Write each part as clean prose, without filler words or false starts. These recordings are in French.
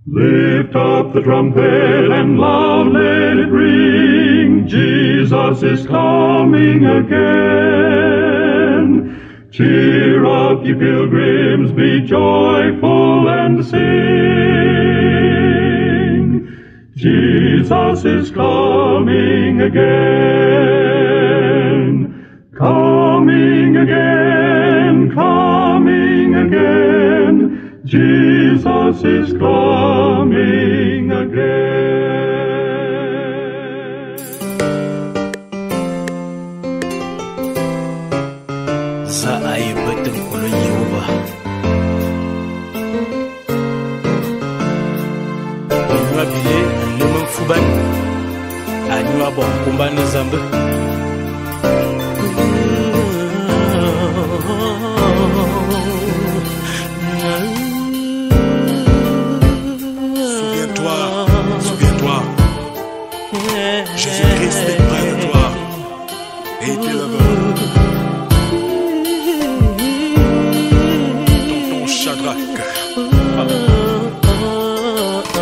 Lift up the trumpet and loud let it ring. Jesus is coming again. Cheer up, ye pilgrims, be joyful and sing. Jesus is coming again. Coming again, coming again. Jesus is coming again. Za a yi batun kulun Yehova. Nyua bile lemen fuban. Anyua bon kumbani zambe. Souviens-toi, Jésus-Christ est près de toi et il t'élèvera. Tonton Shadrach,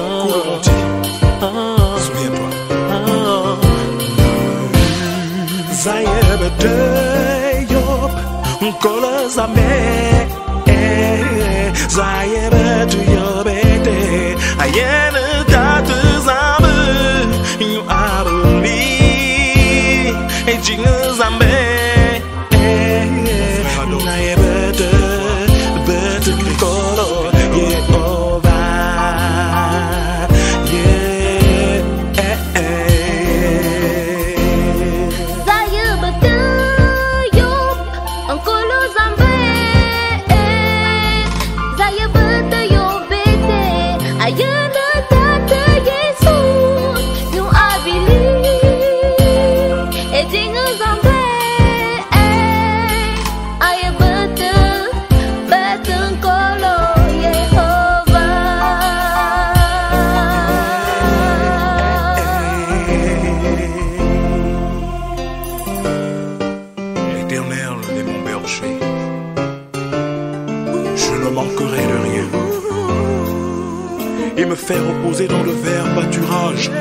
Kouronti, souviens-toi. Zayebete yop, kola zame. Zayebete yobete, ayene tate zame. You are me, jingle zame. Zayebete, bete kolo Yehova. L'Éternel est mon berger. Je ne manquerai de rien. Il me fait reposer dans le vert pâturage.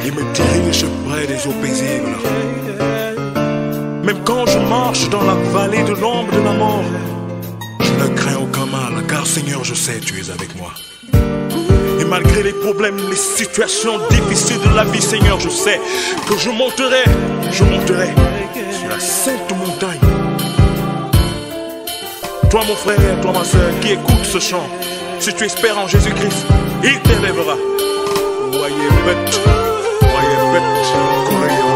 Il me dirige près des eaux paisibles. Même quand je marche dans la vallée de l'ombre de la mort, je ne crains aucun mal, car Seigneur, je sais, tu es avec moi. Et malgré les problèmes, les situations difficiles de la vie, Seigneur, je sais que je monterai sur la sainte montagne. Toi, mon frère, toi, ma soeur, qui écoute ce chant, si tu espères en Jésus-Christ, il t'élèvera. Voyez bête, qu'on y va.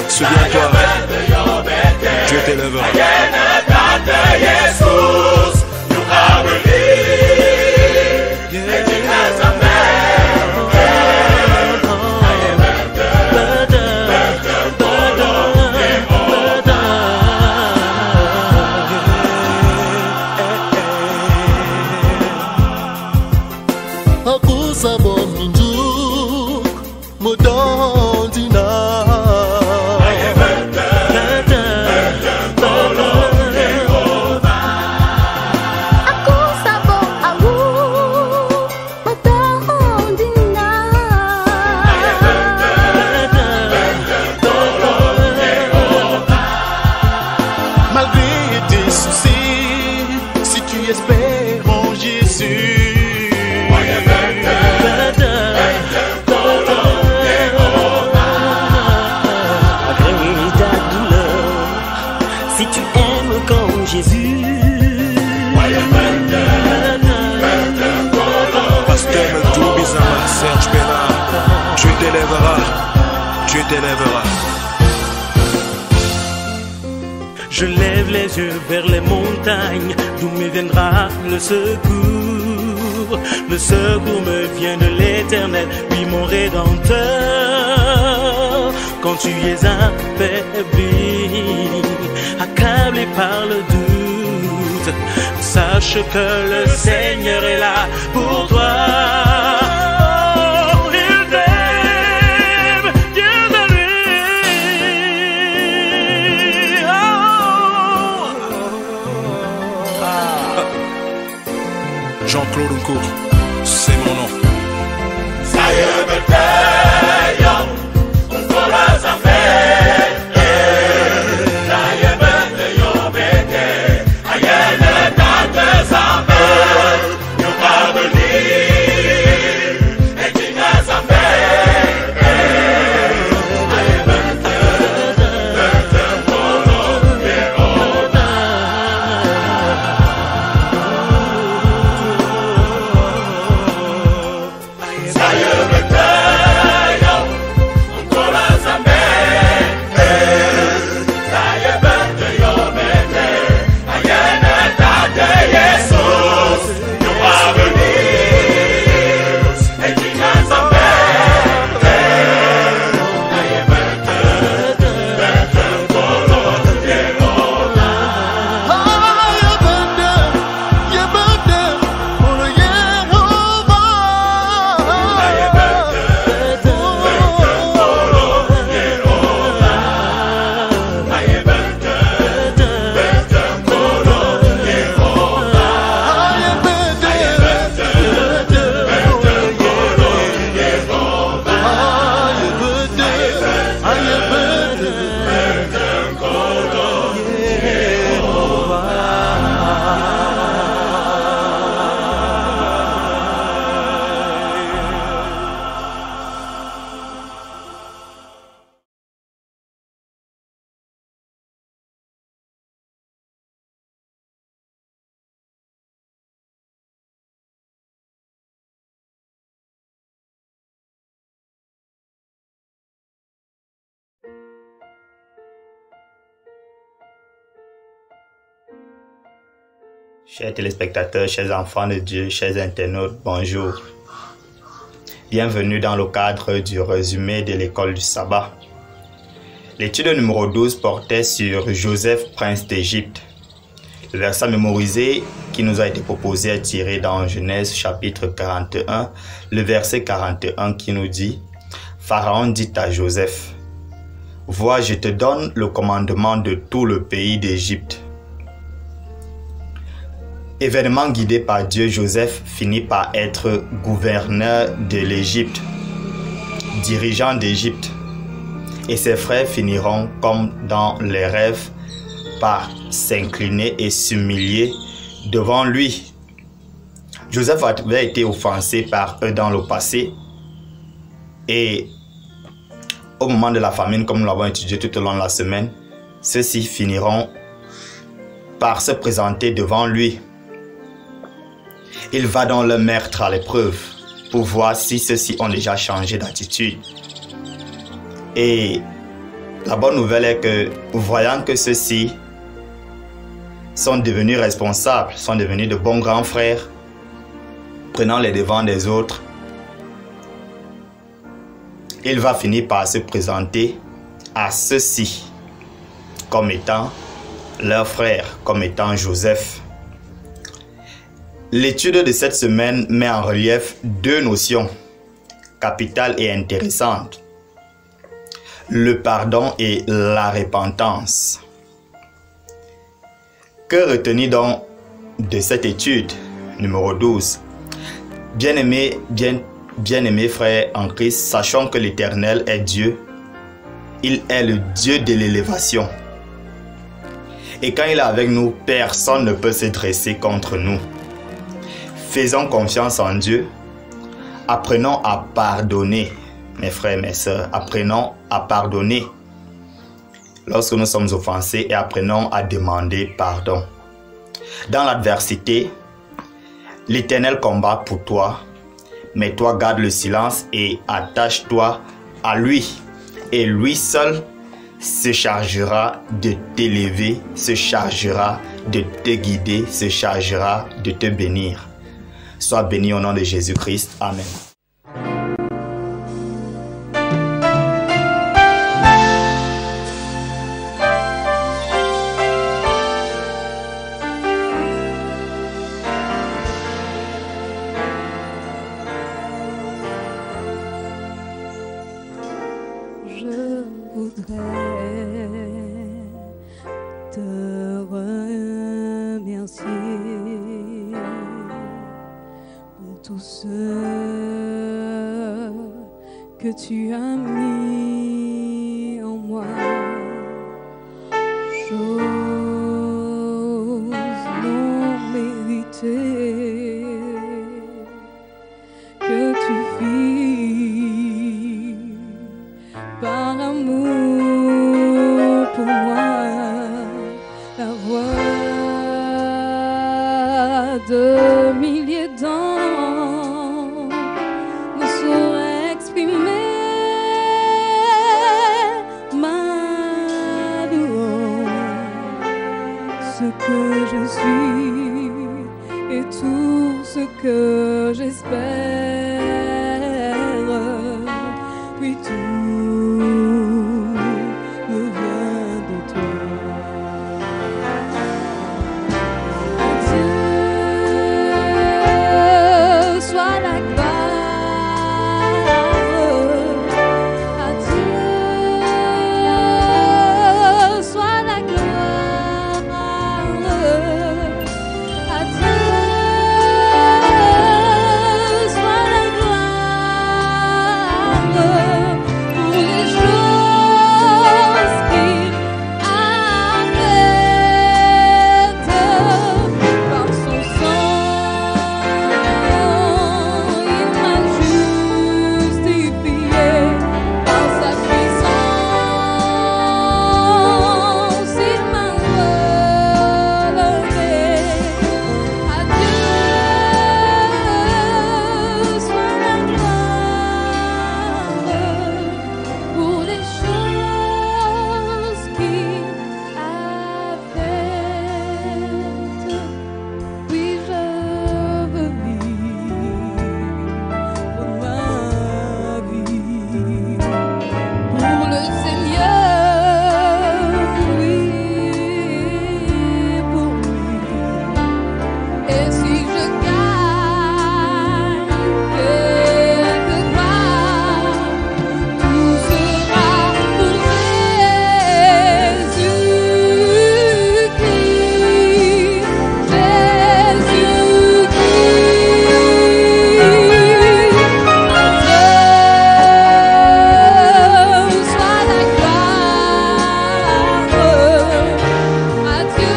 Souviens-toi, Dieu t'élèvera. Dieu t'élèvera. Je lève les yeux vers les montagnes, d'où me viendra le secours. Le secours me vient de l'Éternel, lui mon Rédempteur. Quand tu es affaibli, accablé par le doute, sache que le Seigneur est là pour toi. Jean-Claude Nkour, c'est mon nom. Chers téléspectateurs, chers enfants de Dieu, chers internautes, bonjour. Bienvenue dans le cadre du résumé de l'école du sabbat. L'étude numéro 12 portait sur Joseph, prince d'Égypte. Le verset mémorisé qui nous a été proposé est tiré dans Genèse chapitre 41, le verset 41 qui nous dit « Pharaon dit à Joseph, « Vois, je te donne le commandement de tout le pays d'Égypte. » Événement guidé par Dieu, Joseph finit par être gouverneur de l'Égypte, dirigeant d'Égypte. Et ses frères finiront, comme dans les rêves, par s'incliner et s'humilier devant lui. Joseph avait été offensé par eux dans le passé. Et au moment de la famine, comme nous l'avons étudié tout au long de la semaine, ceux-ci finiront par se présenter devant lui. Il va donc le mettre à l'épreuve pour voir si ceux-ci ont déjà changé d'attitude. Et la bonne nouvelle est que, voyant que ceux-ci sont devenus responsables, sont devenus de bons grands frères, prenant les devants des autres, il va finir par se présenter à ceux-ci comme étant leur frère, comme étant Joseph. L'étude de cette semaine met en relief deux notions capitales et intéressantes: le pardon et la repentance. Que retenir donc de cette étude numéro 12? Bien-aimés frères en Christ, sachons que l'Éternel est Dieu. Il est le Dieu de l'élévation. Et quand il est avec nous, personne ne peut se dresser contre nous. Faisons confiance en Dieu. Apprenons à pardonner, mes frères et mes sœurs. Apprenons à pardonner lorsque nous sommes offensés et apprenons à demander pardon. Dans l'adversité, l'Éternel combat pour toi, mais toi garde le silence et attache-toi à lui. Et lui seul se chargera de t'élever, se chargera de te guider, se chargera de te bénir. Sois béni au nom de Jésus-Christ. Amen. Je voudrais te remercier pour tout ce que tu as mis en moi. Chose non méritée que tu fis par amour pour moi. La voix de milliers d'anges ne saurait exprimer ma louange. Ce que je suis et tout ce que j'espère, puis tout me vient de toi. Dieu soit la gloire, à Dieu soit la gloire, à Dieu soit la gloire pour les choses qu'il a faites par son sang. Il m'a justifié par sa puissance. Il m'a relevé. À Dieu soit la gloire pour les choses qu'il a faites. Oui, je veux vivre ma vie pour le Seigneur, oui, pour lui. Et si je gagne quelque part, tout sera pour Jésus-Christ. Jésus-Christ. Soit la gloire, à Dieu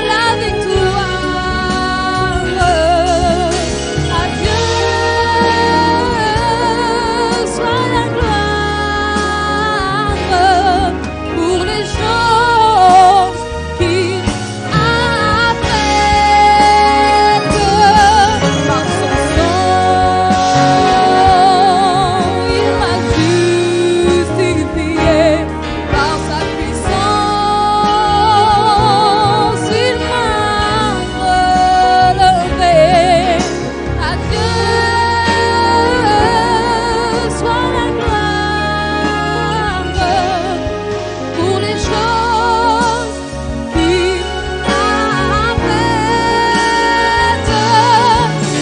la victoire, à Dieu soit la gloire pour les choses qu'il a faites par son sang. Il m'a justifié par sa puissance. Il m'a relevé. À Dieu soit la gloire pour les choses qu'il a faites,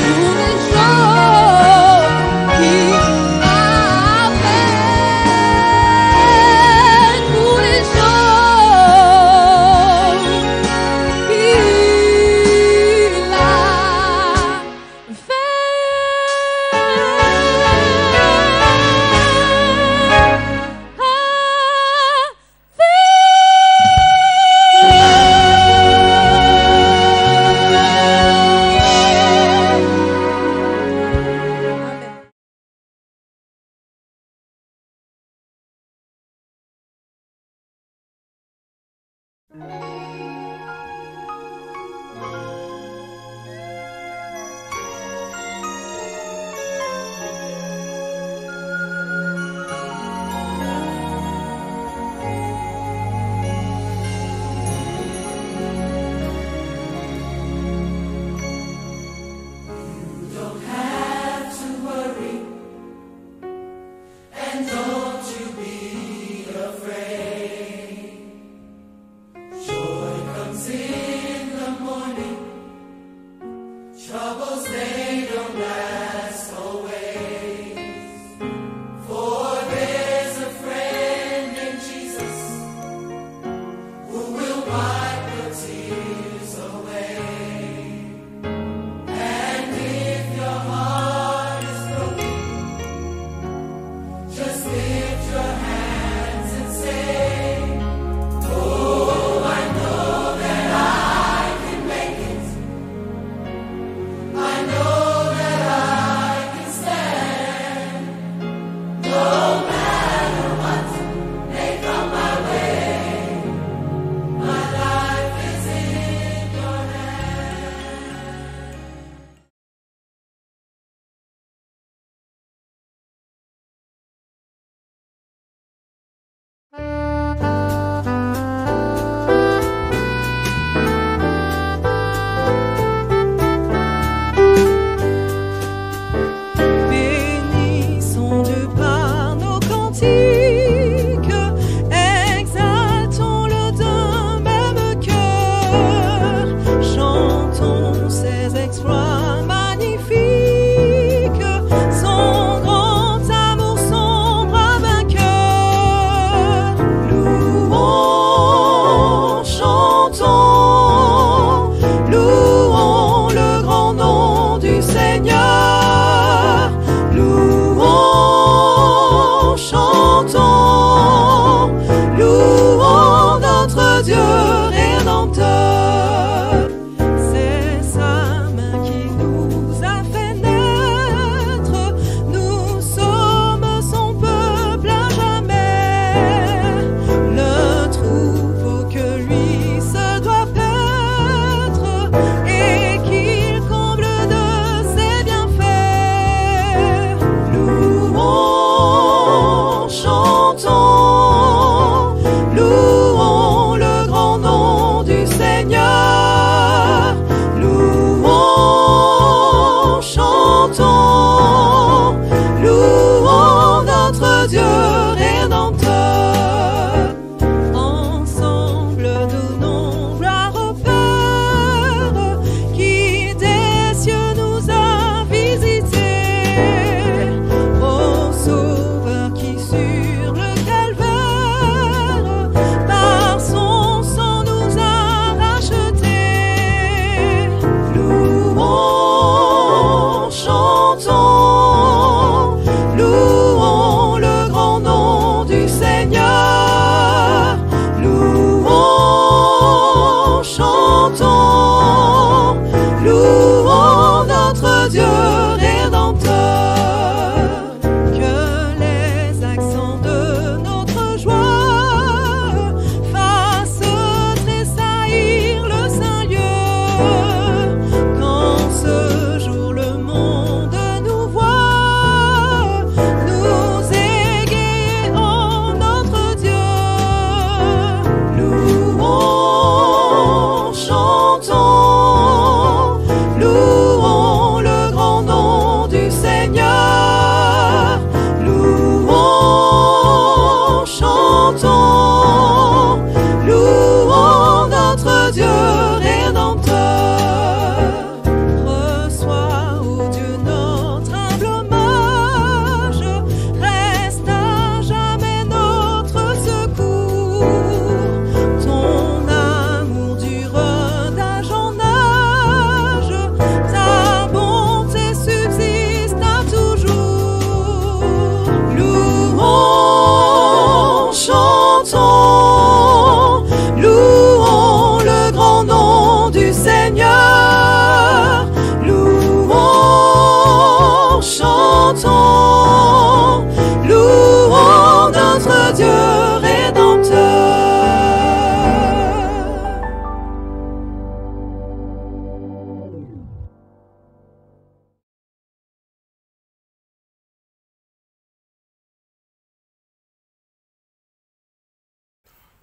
pour les choses qu'il a faites, pour les choses qu'il a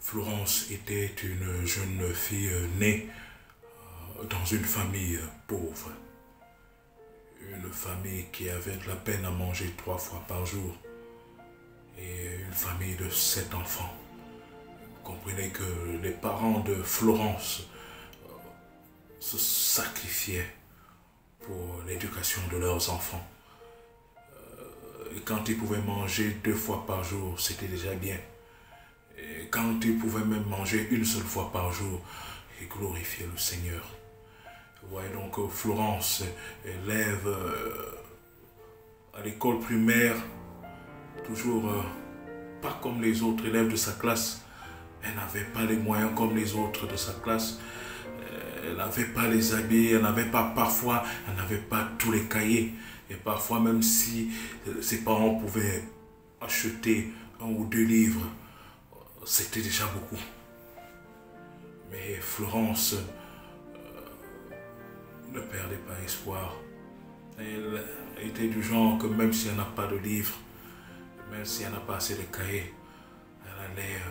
Florence était une jeune fille née dans une famille pauvre. Une famille qui avait de la peine à manger 3 fois par jour. Et une famille de 7 enfants. Vous comprenez que les parents de Florence se sacrifiaient pour l'éducation de leurs enfants. Et quand ils pouvaient manger 2 fois par jour, c'était déjà bien. Et quand ils pouvaient même manger une seule fois par jour, ils glorifiaient le Seigneur. Vous voyez donc Florence, élève à l'école primaire, toujours pas comme les autres élèves de sa classe. Elle n'avait pas les moyens comme les autres de sa classe. Elle n'avait pas les habits, elle n'avait pas tous les cahiers. Et parfois, même si ses parents pouvaient acheter 1 ou 2 livres, c'était déjà beaucoup. Mais Florence ne perdait pas espoir. Elle était du genre que même si elle n'a pas de livres, même si elle n'a pas assez de cahiers, elle allait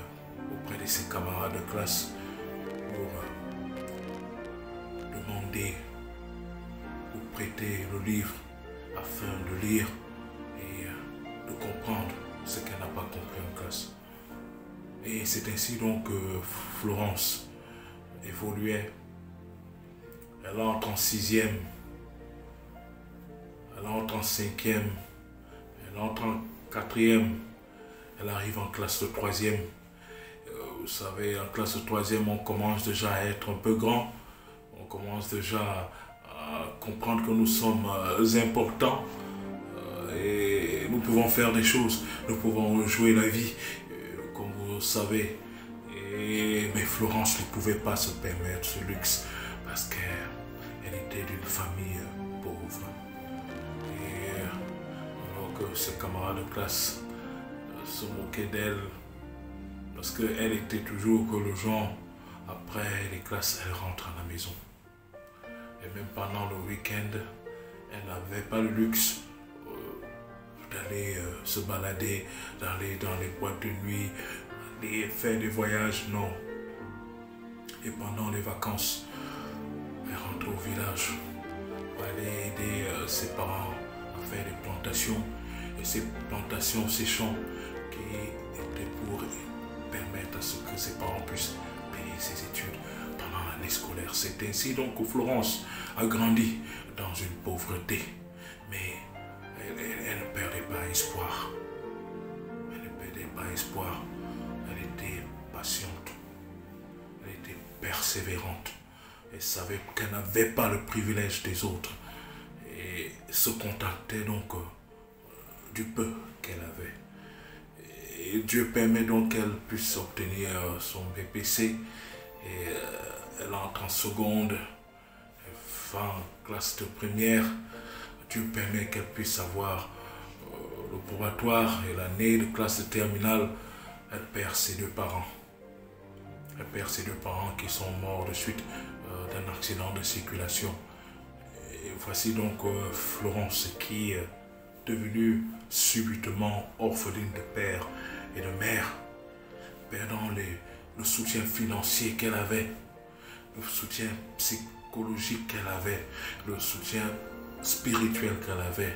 auprès de ses camarades de classe pour demander ou prêter le livre afin de lire et de comprendre ce qu'elle n'a pas compris en classe. Et c'est ainsi donc que Florence évoluait. Elle entre en 6e, elle entre en 5e, elle entre en 4e, elle arrive en classe de 3e. Vous savez, en classe de 3e, on commence déjà à être un peu grand. On commence déjà à comprendre que nous sommes importants et nous pouvons faire des choses. Nous pouvons jouer la vie, comme vous le savez. Mais Florence ne pouvait pas se permettre ce luxe parce qu'elle était d'une famille pauvre. Et alors que ses camarades de classe se moquaient d'elle, parce qu'elle était toujours que le genre, après les classes, elle rentre à la maison. Et même pendant le week-end, elle n'avait pas le luxe d'aller se balader, d'aller dans les boîtes de nuit, d'aller faire des voyages, non. Et pendant les vacances, elle rentre au village pour aller aider ses parents à faire des plantations. Et ces plantations, ces champs qui étaient pour permettre à ce que ses parents puissent payer ses études pendant l'année scolaire. C'est ainsi donc que Florence a grandi dans une pauvreté, mais elle ne perdait pas espoir. Elle ne perdait pas espoir. Elle était patiente. Elle était persévérante. Elle savait qu'elle n'avait pas le privilège des autres et se contentait donc du peu qu'elle avait. Et Dieu permet donc qu'elle puisse obtenir son BPC et elle entre en seconde, elle va en classe de première. Dieu permet qu'elle puisse avoir le probatoire et l'année de classe de terminale. Elle perd ses 2 parents. Elle perd ses 2 parents qui sont morts de suite d'un accident de circulation. Et voici donc Florence qui est devenue subitement orpheline de père et de mère, perdant le soutien financier qu'elle avait, le soutien psychologique qu'elle avait, le soutien spirituel qu'elle avait.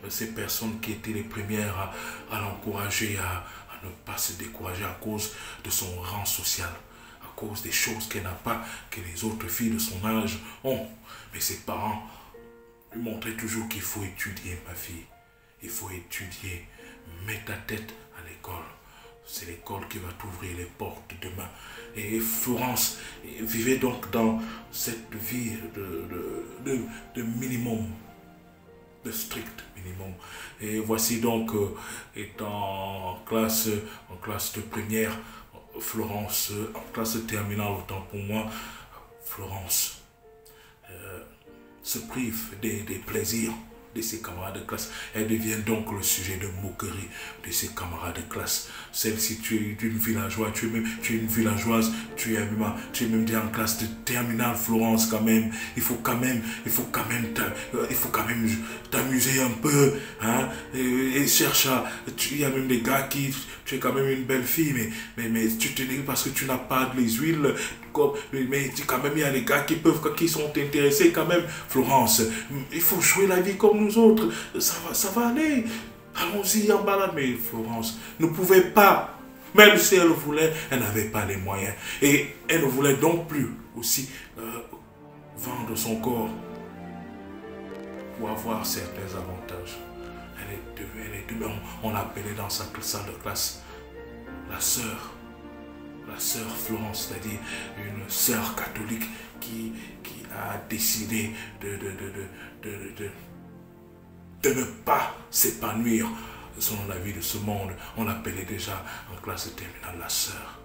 Ces personnes qui étaient les premières à l'encourager à ne pas se décourager à cause de son rang social, à cause des choses qu'elle n'a pas, que les autres filles de son âge ont. Mais ses parents lui montraient toujours qu'il faut étudier, ma fille. Il faut étudier. Mets ta tête à l'école. C'est l'école qui va t'ouvrir les portes demain. Et Florence vivait donc dans cette vie de minimum, de strict minimum. Et voici donc, étant en classe de première, Florence, en classe terminale, autant pour moi, Florence se prive des plaisirs de ses camarades de classe. Elle devient donc le sujet de moquerie de ses camarades de classe. Celle-ci, tu es une villageoise, tu es une villageoise, tu es même en classe de terminale, Florence, quand même. Il faut quand même t'amuser un peu, hein, et cherche à, il y a même des gars qui, tu es quand même une belle fille, mais tu te dis parce que tu n'as pas de les huiles, mais quand même il y a des gars qui sont intéressés quand même. Florence, il faut jouer la vie comme nous autres, ça va aller, allons-y en balade. Mais Florence ne pouvait pas, même si elle voulait, elle n'avait pas les moyens, et elle ne voulait donc plus aussi vendre son corps pour avoir certains avantages. On l'appelait dans sa salle de classe la sœur Florence, c'est-à-dire une sœur catholique qui a décidé de ne pas s'épanouir selon la vie de ce monde. On l'appelait déjà en classe de terminale la sœur.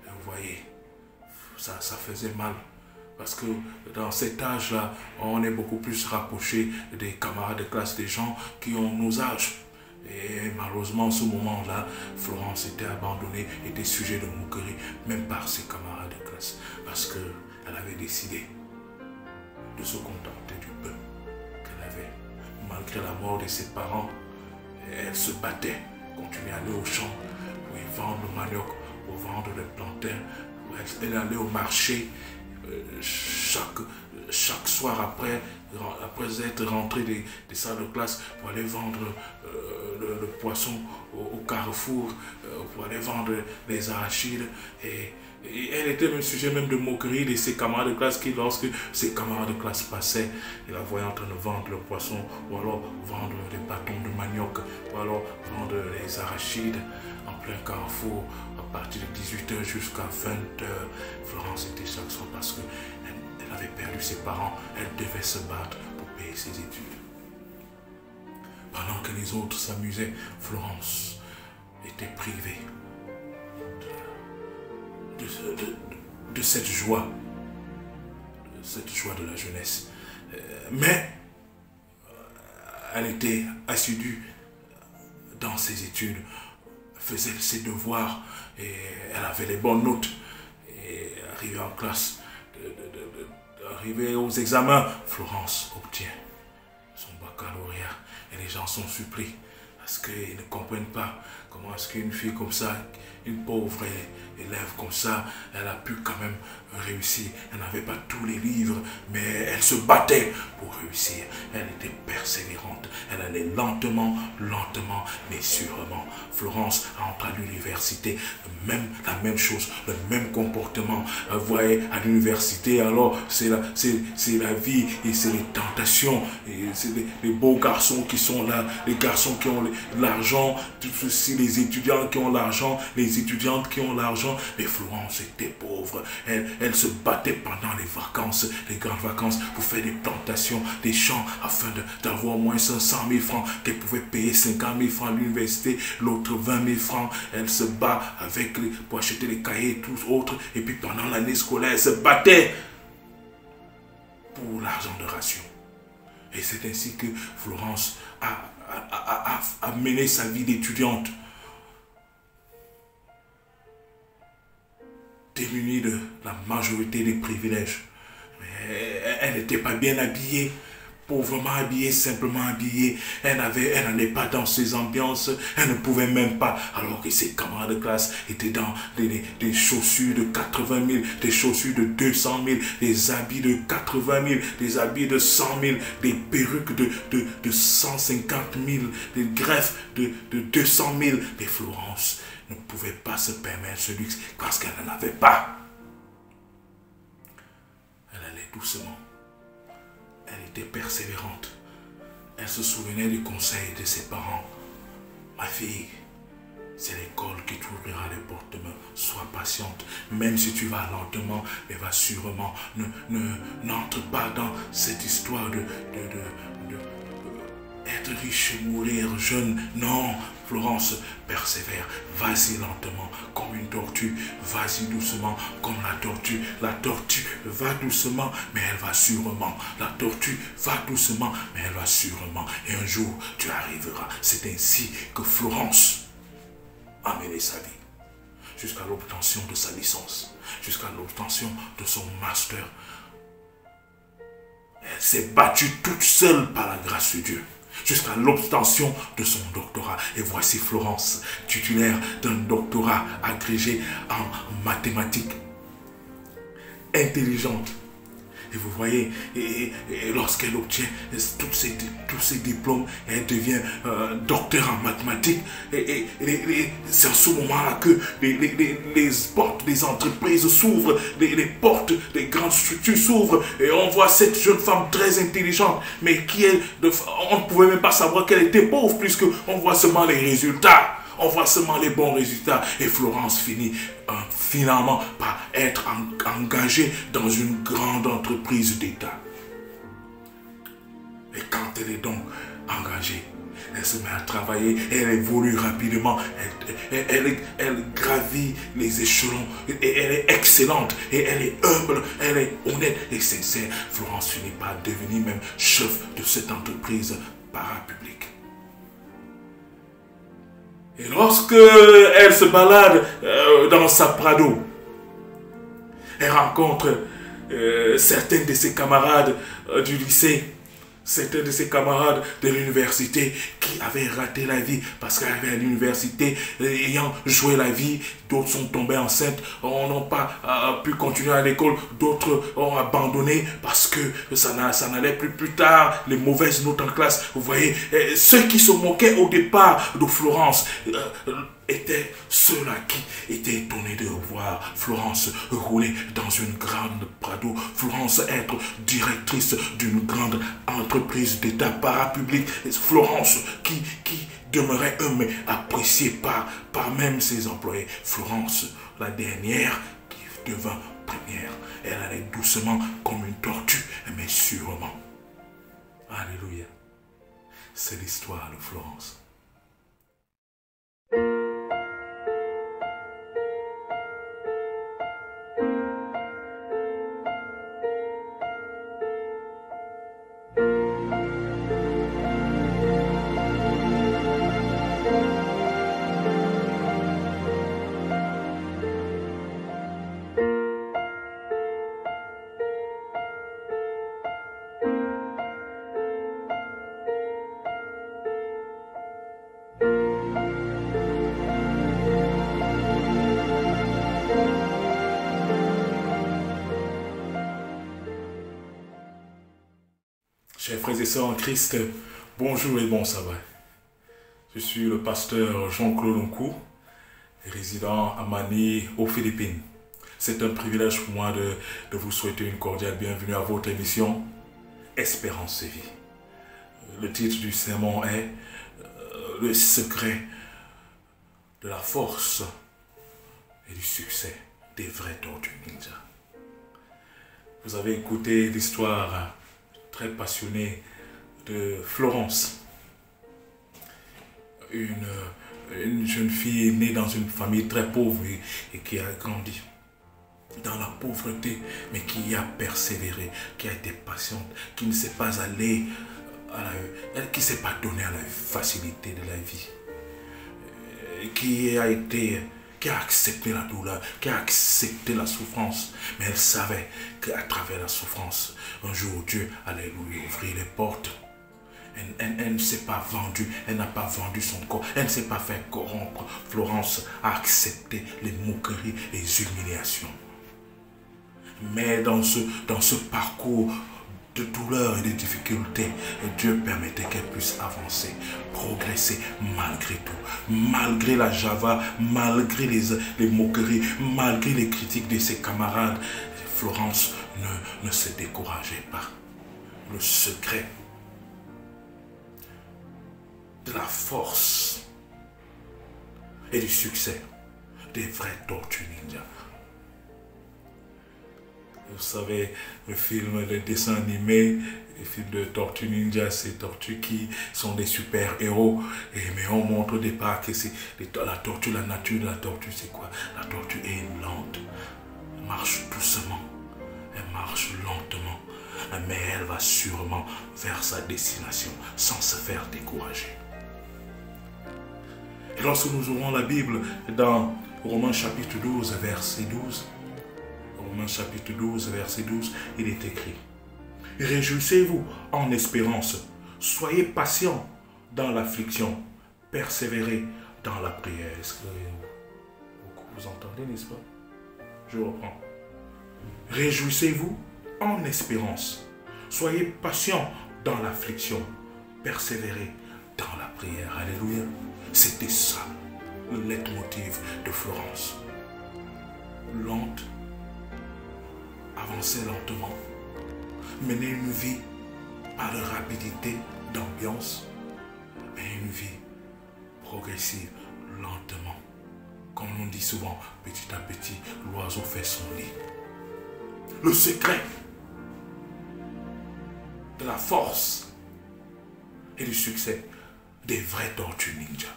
Et vous voyez, ça faisait mal. Parce que dans cet âge-là, on est beaucoup plus rapproché des camarades de classe, des gens qui ont nos âges. Et malheureusement, en ce moment-là, Florence était abandonnée, était sujet de moquerie, même par ses camarades de classe. Parce qu'elle avait décidé de se contenter du peu qu'elle avait. Malgré la mort de ses parents, elle se battait, continuait à aller au champ pour y vendre le manioc, pour vendre le plantain. Elle allait au marché chaque soir après être rentré des salles de classe pour aller vendre le poisson au carrefour, pour aller vendre les arachides. Et elle était le sujet même de moquerie de ses camarades de classe qui, lorsque ses camarades de classe passaient, ils la voyaient en train de vendre le poisson, ou alors vendre des bâtons de manioc, ou alors vendre les arachides en plein carrefour, à partir de 18h jusqu'à 20h. Florence était chaque soir parce qu'elle avait perdu ses parents, elle devait se battre pour payer ses études. Pendant que les autres s'amusaient, Florence était privée de cette joie de la jeunesse. Mais elle était assidue dans ses études, faisait ses devoirs et elle avait les bonnes notes. Et arrivée en classe, arrivée aux examens, Florence obtient son baccalauréat et les gens sont surpris parce qu'ils ne comprennent pas comment est-ce qu'une fille comme ça, une pauvre élève comme ça, elle a pu quand même réussir. Elle n'avait pas tous les livres, mais elle se battait pour réussir. Elle était persévérante. Elle allait lentement, mais sûrement. Florence entre à l'université, la même chose, le même comportement. Vous voyez, à l'université, alors, c'est la vie et c'est les tentations. C'est les beaux garçons qui sont là, les garçons qui ont l'argent, tout ceci, les étudiants qui ont l'argent, les étudiantes qui ont l'argent. Mais Florence était pauvre. Elle se battait pendant les vacances, les grandes vacances, pour faire des plantations, des champs, afin d'avoir au moins 100 000 francs, qu'elle pouvait payer 50 000 francs à l'université, l'autre 20 000 francs. Elle se bat pour acheter les cahiers et tout autres. Et puis pendant l'année scolaire, elle se battait pour l'argent de ration. Et c'est ainsi que Florence a mené sa vie d'étudiante. Démunie de la majorité des privilèges. Mais elle n'était pas bien habillée, pauvrement habillée, simplement habillée. Elle n'allait pas dans ces ambiances, elle ne pouvait même pas, alors que ses camarades de classe étaient dans des chaussures de 80 000, des chaussures de 200 000, des habits de 80 000, des habits de 100 000, des perruques de 150 000, des greffes de 200 000. Mais Florence ne pouvait pas se permettre ce luxe parce qu'elle n'en avait pas. Elle allait doucement. Elle était persévérante. Elle se souvenait du conseil de ses parents. Ma fille, c'est l'école qui t'ouvrira les portes. Sois patiente. Même si tu vas lentement, mais va sûrement. N'entre pas dans cette histoire de être être riche et mourir jeune. Non, Florence, persévère. Vas-y lentement, comme une tortue. Vas-y doucement, comme la tortue. La tortue va doucement, mais elle va sûrement. La tortue va doucement, mais elle va sûrement. Et un jour, tu arriveras. C'est ainsi que Florence a mené sa vie. Jusqu'à l'obtention de sa licence. Jusqu'à l'obtention de son master. Elle s'est battue toute seule par la grâce de Dieu. Jusqu'à l'obtention de son doctorat. Et voici Florence, titulaire d'un doctorat agrégé en mathématiques, intelligente. Et vous voyez, et lorsqu'elle obtient tous ces diplômes, elle devient docteur en mathématiques. Et c'est à ce moment-là que les portes des entreprises s'ouvrent, les portes des grandes structures s'ouvrent. Et on voit cette jeune femme très intelligente, mais on ne pouvait même pas savoir qu'elle était pauvre, puisqu'on voit seulement les résultats. On voit seulement les bons résultats. Et Florence finit finalement par être engagée dans une grande entreprise d'État. Et quand elle est donc engagée, elle se met à travailler, elle évolue rapidement, elle gravit les échelons, et elle est excellente, et elle est humble, elle est honnête et sincère. Florence finit par devenir même chef de cette entreprise parapublique. Et lorsque elle se balade dans sa Prado, elle rencontre certains de ses camarades du lycée, certains de ses camarades de l'université qui avaient raté la vie parce qu'elle avait à l'université, ayant joué la vie, d'autres sont tombés enceintes, n'ont pas pu continuer à l'école, d'autres ont abandonné parce que ça n'allait plus tard, les mauvaises notes en classe. Vous voyez, ceux qui se moquaient au départ de Florence étaient ceux-là qui étaient étonnés de voir Florence rouler dans une grande Prado, Florence être directrice d'une grande entreprise d'État parapublic, Florence qui demeurait humble, appréciée par même ses employés. Florence, la dernière qui devint première. Elle allait doucement comme une tortue, mais sûrement. Alléluia. C'est l'histoire de Florence. Chers frères et sœurs en Christ, bonjour et bon sabbat. Je suis le pasteur Jean-Claude Nkou, résident à Manille, aux Philippines. C'est un privilège pour moi de vous souhaiter une cordiale bienvenue à votre émission Espérance et vie. Le titre du sermon est Le secret de la force et du succès des vrais tortues ninja. Vous avez écouté l'histoire très passionnée de Florence, une jeune fille née dans une famille très pauvre et qui a grandi dans la pauvreté, mais qui a persévéré, qui a été patiente, qui ne s'est pas allée qui ne s'est pas donnée à la facilité de la vie, qui a accepté la douleur, qui a accepté la souffrance, mais elle savait qu'à travers la souffrance, un jour Dieu allait lui ouvrir les portes. Elle ne s'est pas vendue, elle n'a pas vendu son corps, elle ne s'est pas fait corrompre. Florence a accepté les moqueries, les humiliations. Mais dans ce parcours de douleur et de difficultés, Dieu permettait qu'elle puisse avancer, progresser malgré tout, malgré la java, malgré les moqueries, malgré les critiques de ses camarades. Florence ne se décourageait pas. Le secret de la force et du succès des vrais tortues ninja. Vous savez, le film, le dessin animé, les films de Tortue Ninja, c'est Tortues qui sont des super-héros. Mais on montre au départ que c'est la tortue, la nature de la tortue, c'est quoi? La tortue est lente. Elle marche doucement. Elle marche lentement. Mais elle va sûrement vers sa destination sans se faire décourager. Et lorsque nous ouvrons la Bible dans Romains chapitre 12, verset 12, Romains chapitre 12, verset 12, il est écrit: réjouissez-vous en espérance, soyez patients dans l'affliction, persévérez dans la prière. Est-ce que beaucoup vous entendez, n'est-ce pas? Je reprends. Réjouissez-vous en espérance, soyez patients dans l'affliction, persévérez dans la prière. Alléluia. C'était ça, le leitmotiv de Florence. Lente, avancer lentement, mener une vie, pas de rapidité, d'ambiance, mais une vie progressive, lentement. Comme on dit souvent, petit à petit, l'oiseau fait son lit. Le secret de la force et du succès des vraies tortues ninja.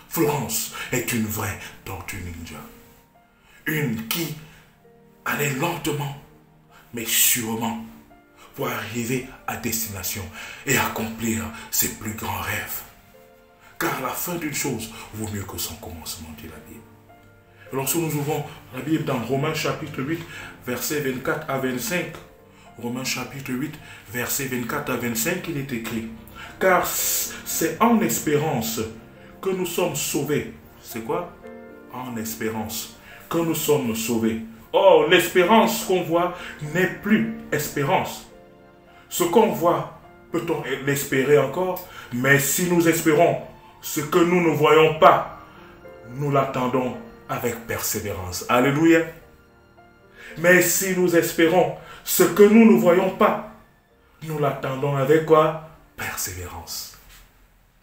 Florence est une vraie tortue ninja. Une qui allait lentement, mais sûrement, pour arriver à destination et accomplir ses plus grands rêves. Car la fin d'une chose vaut mieux que son commencement, dit la Bible. Lorsque nous ouvrons la Bible dans Romains chapitre 8, versets 24 à 25, Romains chapitre 8, versets 24 à 25, il est écrit: car c'est en espérance que nous sommes sauvés. C'est quoi? En espérance que nous sommes sauvés. Or, l'espérance qu'on voit n'est plus espérance. Ce qu'on voit, peut-on l'espérer encore? Mais si nous espérons ce que nous ne voyons pas, nous l'attendons avec persévérance. Alléluia. Mais si nous espérons ce que nous ne voyons pas, nous l'attendons avec quoi? Persévérance.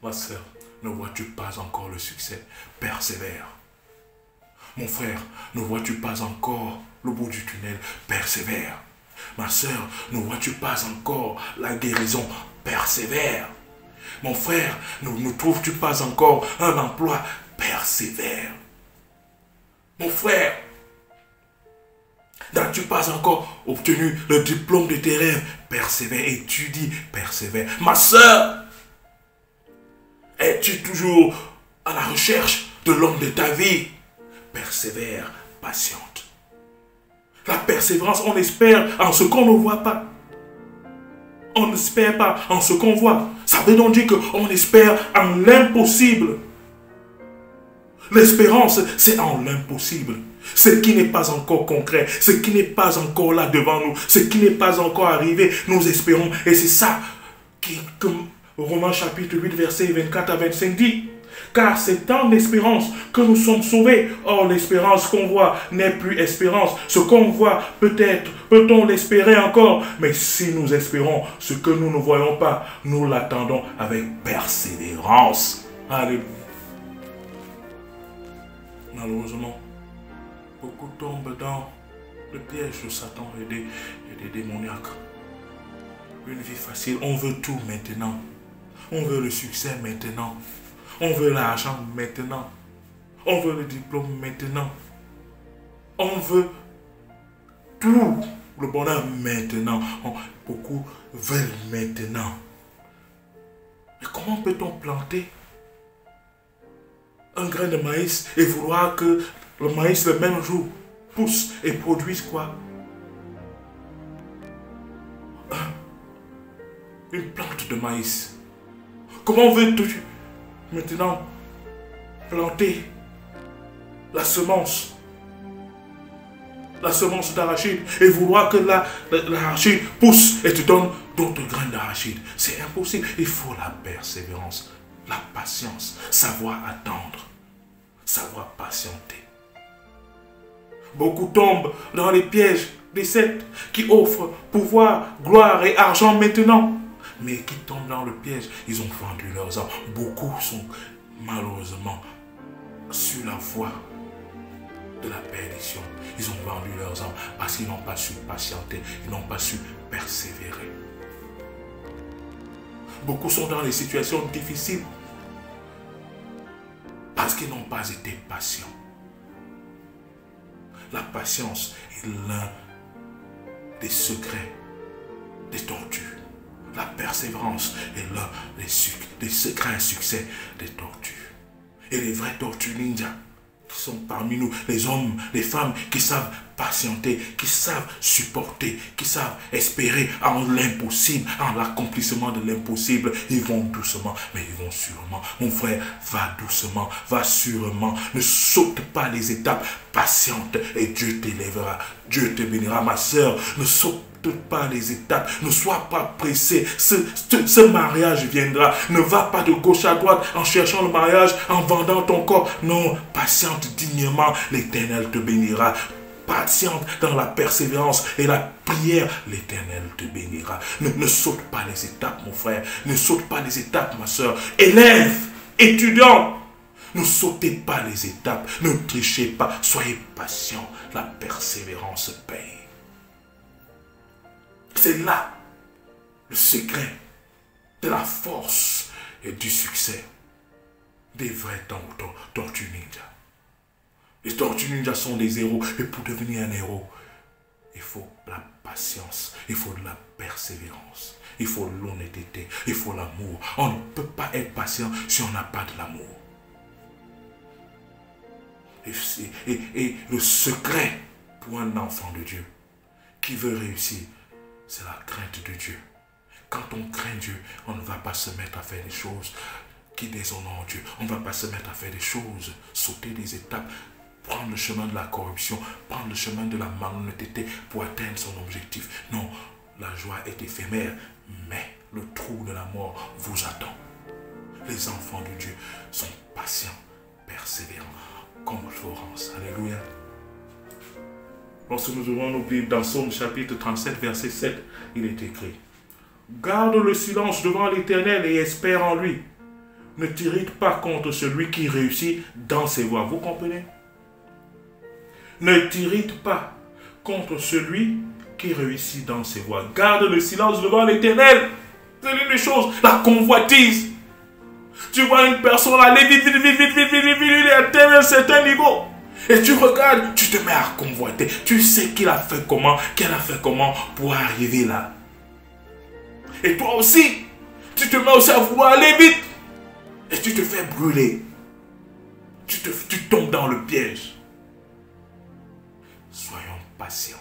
Ma soeur, ne vois-tu pas encore le succès? Persévère. Mon frère, ne vois-tu pas encore le bout du tunnel? Persévère. Ma soeur, ne vois-tu pas encore la guérison? Persévère. Mon frère, ne trouves-tu pas encore un emploi? Persévère. Mon frère, n'as-tu pas encore obtenu le diplôme de tes rêves? Persévère, étudie, persévère. Ma soeur, es-tu toujours à la recherche de l'homme de ta vie? Persévère, patiente. La persévérance, on espère en ce qu'on ne voit pas. On n'espère pas en ce qu'on voit. Ça veut donc dire qu'on espère en l'impossible. L'espérance, c'est en l'impossible. Ce qui n'est pas encore concret, ce qui n'est pas encore là devant nous, ce qui n'est pas encore arrivé, nous espérons. Et c'est ça que Romains chapitre 8, verset 24 à 25 dit. Car c'est en espérance que nous sommes sauvés. Or, l'espérance qu'on voit n'est plus espérance. Ce qu'on voit, peut-être, peut-on l'espérer encore. Mais si nous espérons ce que nous ne voyons pas, nous l'attendons avec persévérance. Alléluia. Malheureusement, beaucoup tombent dans le piège de Satan et des démoniaques. Une vie facile, on veut tout maintenant. On veut le succès maintenant. On veut l'argent maintenant. On veut le diplôme maintenant. On veut tout le bonheur maintenant. Beaucoup veulent maintenant. Mais comment peut-on planter un grain de maïs et vouloir que le maïs le même jour pousse et produise quoi? Une plante de maïs. Comment veux-tu maintenant planter la semence d'arachide et vouloir que l'arachide pousse et te donne d'autres graines d'arachide? C'est impossible. Il faut la persévérance, la patience, savoir attendre, savoir patienter. Beaucoup tombent dans les pièges des sectes qui offrent pouvoir, gloire et argent maintenant, mais qui tombent dans le piège. Ils ont vendu leurs âmes. Beaucoup sont malheureusement sur la voie de la perdition. Ils ont vendu leurs âmes parce qu'ils n'ont pas su patienter, ils n'ont pas su persévérer. Beaucoup sont dans des situations difficiles parce qu'ils n'ont pas été patients. La patience est l'un des secrets des tortues. La persévérance est l'un des secrets à succès des tortues. Et les vrais tortues ninja qui sont parmi nous, les hommes, les femmes qui savent patienter, qui savent supporter, qui savent espérer en l'impossible, en l'accomplissement de l'impossible. Ils vont doucement, mais ils vont sûrement. Mon frère, va doucement, va sûrement. Ne saute pas les étapes, patiente et Dieu t'élèvera. Dieu te bénira, ma soeur. Ne saute pas les étapes, ne sois pas pressé, ce mariage viendra, ne va pas de gauche à droite en cherchant le mariage, en vendant ton corps, non, patiente dignement, l'Éternel te bénira, patiente dans la persévérance et la prière, l'Éternel te bénira, ne saute pas les étapes mon frère, ne saute pas les étapes ma soeur, élève, étudiant, ne sautez pas les étapes, ne trichez pas, soyez patient, la persévérance paye. C'est là le secret de la force et du succès des vrais tortues ninja. Les tortues ninja sont des héros et pour devenir un héros, il faut la patience, il faut de la persévérance, il faut l'honnêteté, il faut l'amour. On ne peut pas être patient si on n'a pas de l'amour. Et le secret pour un enfant de Dieu qui veut réussir, c'est la crainte de Dieu. Quand on craint Dieu, on ne va pas se mettre à faire des choses qui déshonorent Dieu. On ne va pas se mettre à faire des choses, sauter des étapes, prendre le chemin de la corruption, prendre le chemin de la malhonnêteté pour atteindre son objectif. Non, la joie est éphémère, mais le trou de la mort vous attend. Les enfants de Dieu sont patients, persévérants, comme Florence. Alléluia. Lorsque nous ouvrons nos Bibles dans Psaume chapitre 37, verset 7, il est écrit: garde le silence devant l'Éternel et espère en lui. Ne t'irrite pas contre celui qui réussit dans ses voies. Vous comprenez? Ne t'irrite pas contre celui qui réussit dans ses voies. Garde le silence devant l'Éternel. C'est l'une des choses. La convoitise. Tu vois une personne aller vite, et atteindre un certain niveau. Et tu regardes, tu te mets à convoiter. Tu sais qu'il a fait comment, qu'elle a fait comment pour arriver là. Et toi aussi, tu te mets aussi à vouloir aller vite. Et tu te fais brûler. Tu tombes dans le piège. Soyons patients.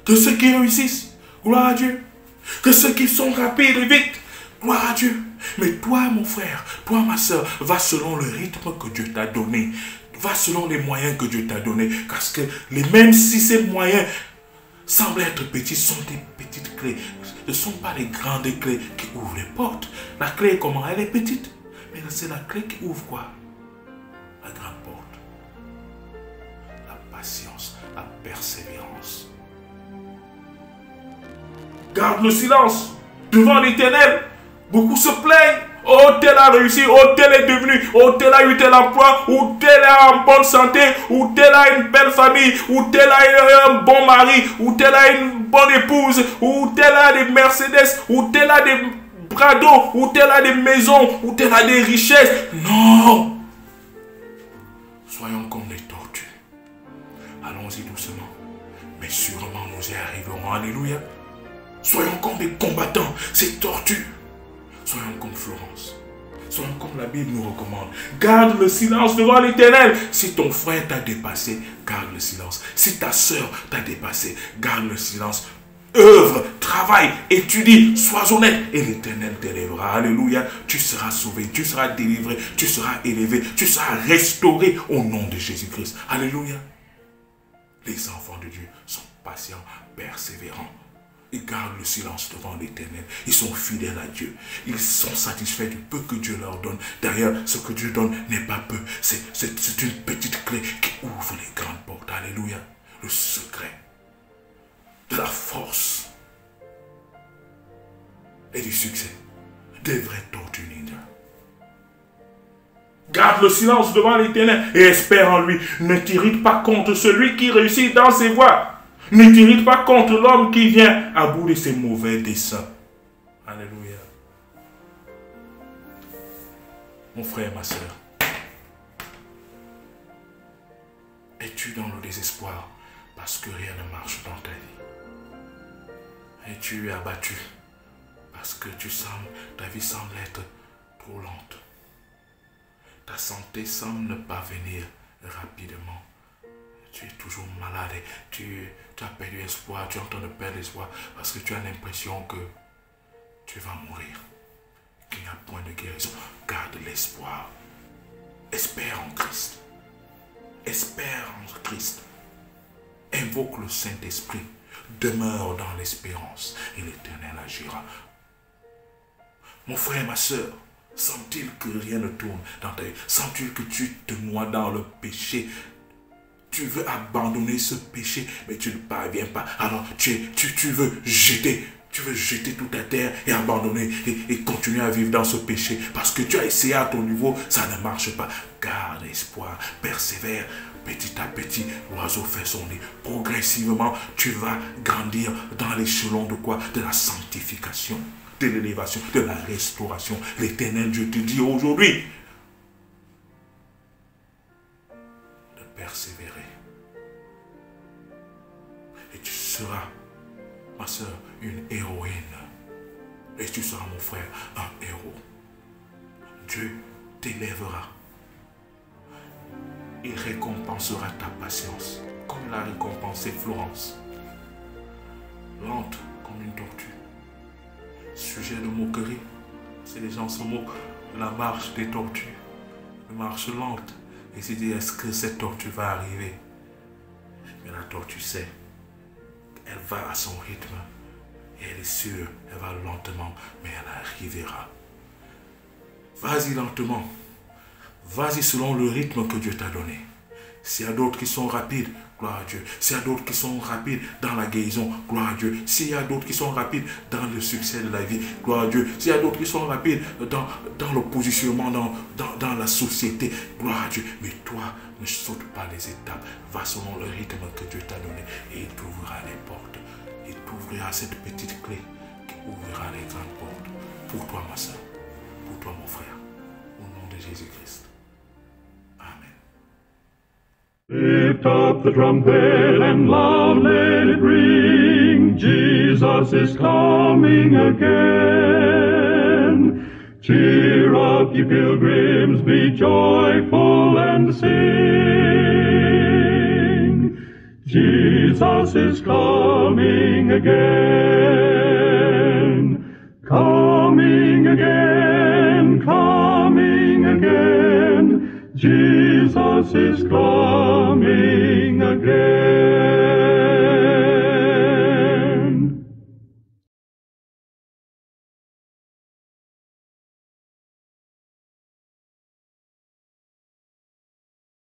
Que ceux qui réussissent, gloire à Dieu. Que ceux qui sont rapides et vite, gloire à Dieu. Mais toi, mon frère, toi, ma soeur, va selon le rythme que Dieu t'a donné. Va selon les moyens que Dieu t'a donnés. Parce que même si ces moyens semblent être petits, ce sont des petites clés. Ce ne sont pas les grandes clés qui ouvrent les portes. La clé, comment? Elle est petite. Mais c'est la clé qui ouvre quoi? La grande porte. La patience, la persévérance. Garde le silence devant l'Éternel. Beaucoup se plaignent. Oh, tel a réussi, oh, tel est devenu, oh, tel a eu tel emploi, ou tel est en bonne santé, ou tel a une belle famille, ou tel a un bon mari, ou tel a une bonne épouse, ou tel a des Mercedes, ou tel a des bras d'eau, ou tel a des maisons, ou tel a des richesses. Non! Soyons comme les tortues. Allons-y doucement, mais sûrement nous y arriverons. Alléluia. Soyons comme des combattants, ces tortues. Soyons comme Florence. Soyons comme la Bible nous recommande. Garde le silence devant l'Éternel. Si ton frère t'a dépassé, garde le silence. Si ta soeur t'a dépassé, garde le silence. Œuvre, travaille, étudie, sois honnête et l'Éternel t'élèvera. Alléluia. Tu seras sauvé, tu seras délivré, tu seras élevé, tu seras restauré au nom de Jésus-Christ. Alléluia. Les enfants de Dieu sont patients, persévérants. Ils gardent le silence devant l'Éternel. Ils sont fidèles à Dieu. Ils sont satisfaits du peu que Dieu leur donne. D'ailleurs, ce que Dieu donne n'est pas peu. C'est une petite clé qui ouvre les grandes portes. Alléluia. Le secret de la force et du succès des vrais tortues ninja. Garde le silence devant l'Éternel et espère en lui. Ne t'irrite pas contre celui qui réussit dans ses voies. Ne t'irrite pas contre l'homme qui vient à bout de ses mauvais desseins. Alléluia. Mon frère, ma soeur, es-tu dans le désespoir parce que rien ne marche dans ta vie? Es-tu abattu parce que ta vie semble être trop lente? Ta santé semble ne pas venir rapidement. Tu es toujours malade et tu as perdu espoir, tu es en train de perdre espoir parce que tu as l'impression que tu vas mourir, qu'il n'y a point de guérison. Garde l'espoir. Espère en Christ. Espère en Christ. Invoque le Saint-Esprit. Demeure dans l'espérance et l'Éternel agira. Mon frère, ma soeur, sens-tu que rien ne tourne dans ta vie? Sens-tu que tu te noies dans le péché? Tu veux abandonner ce péché, mais tu ne parviens pas. Alors tu veux jeter. Tu veux jeter tout à terre et abandonner et continuer à vivre dans ce péché. Parce que tu as essayé à ton niveau, ça ne marche pas. Garde espoir, persévère. Petit à petit, l'oiseau fait son nid. Progressivement, tu vas grandir dans l'échelon de quoi? De la sanctification, de l'élévation, de la restauration. L'Éternel Dieu te dit aujourd'hui de persévérer. Et tu seras, ma soeur, une héroïne. Et tu seras, mon frère, un héros. Dieu t'élèvera. Il récompensera ta patience, comme il a récompensé Florence. Lente comme une tortue. Sujet de moquerie. Si les gens se moquent de la marche des tortues, une marche lente, et se disent, est-ce que cette tortue va arriver? Mais la tortue sait, elle va à son rythme, et elle est sûre, elle va lentement, mais elle arrivera. Vas-y lentement. Vas-y selon le rythme que Dieu t'a donné. S'il y a d'autres qui sont rapides, gloire à Dieu. S'il y a d'autres qui sont rapides dans la guérison, gloire à Dieu. S'il y a d'autres qui sont rapides dans le succès de la vie, gloire à Dieu. S'il y a d'autres qui sont rapides dans le positionnement, dans la société, gloire à Dieu. Mais toi, ne saute pas les étapes. Va selon le rythme que Dieu t'a donné et il t'ouvrira les portes. Il t'ouvrira cette petite clé qui ouvrira les grandes portes. Pour toi, ma soeur. Pour toi, mon frère. Au nom de Jésus-Christ. Lift up the trumpet and loud let it ring. Jesus is coming again. Cheer up, ye pilgrims, be joyful and sing. Jesus is coming again. Coming again, coming again. Jesus is coming.